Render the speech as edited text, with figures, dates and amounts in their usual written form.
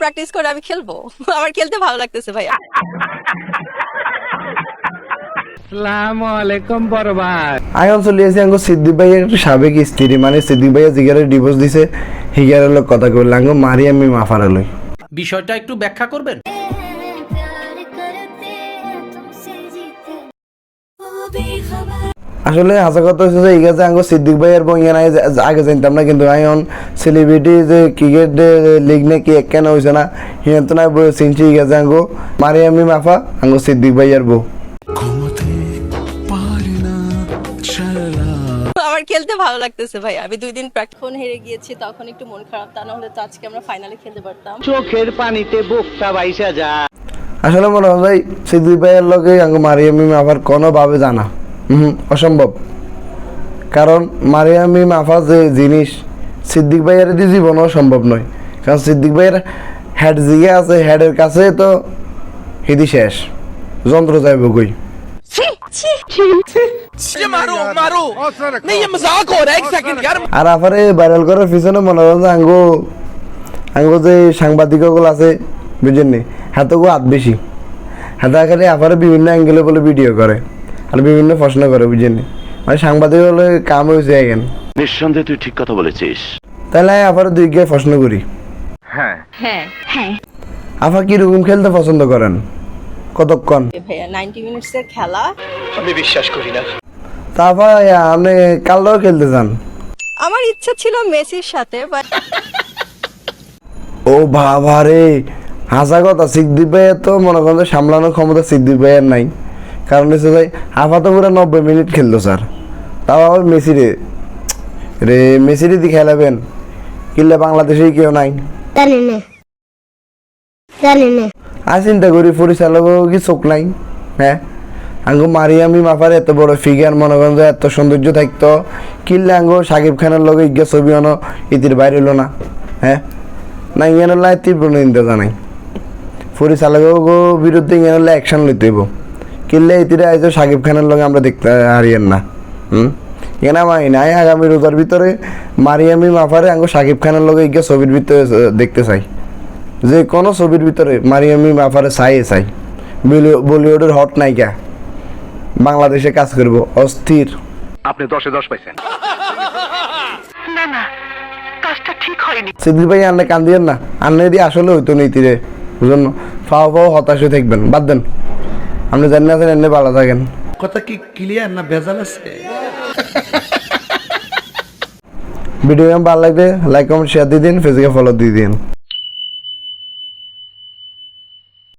Practice করে আমি খেলবো, আমার খেলতে ভালো লাগতেছে ভাই। আয়ন চলে আসি আঙ্গো সিদ্দিক ভাইয়ের একটু সাবেক স্ত্রী, মানে সিদ্দিক ভাইয়া জিগারে ডিভোর্স দিছে, হিগারের লোক কথা কইল আঙ্গো মারি আমি মাফারে লই। বিষয়টা একটু ব্যাখ্যা করবেন? আসলে হাসা কথা হচ্ছে যে ইগা যে আঙ্গো সিদ্দিক ভাইয়ের বইয়া নাই, আগে জানতাম না, কিন্তু আয়ন সেলিব্রিটি যে ক্রিকেট লিগ নে কি কেন হয়েছে না হিয়ান তো না চিনছি ইগা যে আঙ্গো মারি আমি মাফা আঙ্গো সিদ্দিক ভাইয়ার বউ। আমার খেলতে ভালো লাগতেছে ভাই। আমি 2 দিন প্র্যাকটিস হেরে গিয়েছি, তখন একটু মন খারাপ, তা না হলে তো আজকে আমরা ফাইনালে খেলতে পারতাম। চোখের পানিতে বুকটা বাইসা যা। আসলে মনে হয় ভাই সিদ্দিক ভাইয়ের লগে আঙ্গো মারিয়ামি মাফার কোনোভাবে জানা অসম্ভব, কারণ মারিয়ামি মাফা যে জিনিস সিদ্দিক ভাইয়ের দিয়ে জীবনও সম্ভব নয়, কারণ সিদ্দিক ভাইয়ের হেড জিগে আছে, হেডের কাছে তো হিদি শেষ, যন্ত্র যাইব কই। আর আফারে ভাইরাল করার পিছনে মনে হয় যে আঙ্গো যে সাংবাদিকগুলো আছে বুঝেননি, হাতগো হাত বেশি, হাতে আকারে আফারে বিভিন্ন অ্যাঙ্গেলে বলে ভিডিও করে আর বিভিন্ন প্রশ্ন করে বুঝেননি, মানে সাংবাদিক হলে কাম হয়েছে এখন। নিঃসন্দেহে তুই ঠিক কথা বলেছিস। তাহলে আফারে 2 গিয়ে প্রশ্ন করি, হ্যাঁ হ্যাঁ আফা কিরকম খেলতে পছন্দ করেন, কতক্ষণ? ভাইয়া 90 মিনিটসের খেলা আমি বিশ্বাস করি না। তা আফা আপনি কালও খেলতে চান? আমার ইচ্ছা ছিল মেসির সাথে, বাট ও বাবা রে, হাসা কথা, সিদ্দিক ভাইয়ের তো মনে করেন যে সামলানোর ক্ষমতা সিদ্দিক ভাইয়ের নাই, কারণ হচ্ছে ভাই আফা তো পুরো 90 মিনিট খেলতো স্যার, তাও আবার মেসিরে মেসিরে দিয়ে খেলাবেন, কিনলে বাংলাদেশেই কেউ নাই। আর চিন্তা করি পরিচালক কি চোখ নাই? হ্যাঁ, আঙ্গো মারিয়ামি মাফার এত বড় ফিগার, মনে করেন যে এত সৌন্দর্য থাকতো, কিনলে আঙ্গো সাকিব খানের লগে ইজ্ঞা ছবি আনো ইতির বাইরে হলো না। হ্যাঁ না, ইয়ে লাই তীব্র নিন্দা জানাই, পরিচালকের বিরুদ্ধে ইয়ে অ্যাকশন লইতে হইব, কিনলে ইতিরে আইতো সাকিব খানের লগে আমরা দেখতে হারিয়েন না। এনা মাই নাই আগামী রোজার ভিতরে মারিয়ামি মাফারে আঙ্গো সাকিব খানের লগে ইজ্ঞা ছবির ভিতরে দেখতে চাই, যে কোনো ছবির ভিতরে মারিয়ামি মাফারে চাই বলিউডের হট নায়িকা বাংলাদেশে কাজ করব, অস্থির। আপনি 10-এ 10 পাইছেন। সিদ্দিক ভাই আন্নে কান্দিয়েন না, আন্নে দিয়ে আসলে হইতো নীতিরে বুঝুন, ফাও হতাশ হয়ে থাকবেন, বাদ দেন, আপনি জানেন আছেন এনে ভালো থাকেন। কথা কি ক্লিয়ার না ভেজাল আছে? ভিডিও ভালো লাগলে লাইক কমেন্ট শেয়ার দিয়ে দিন, ফেসবুকে ফলো দিয়ে দিন।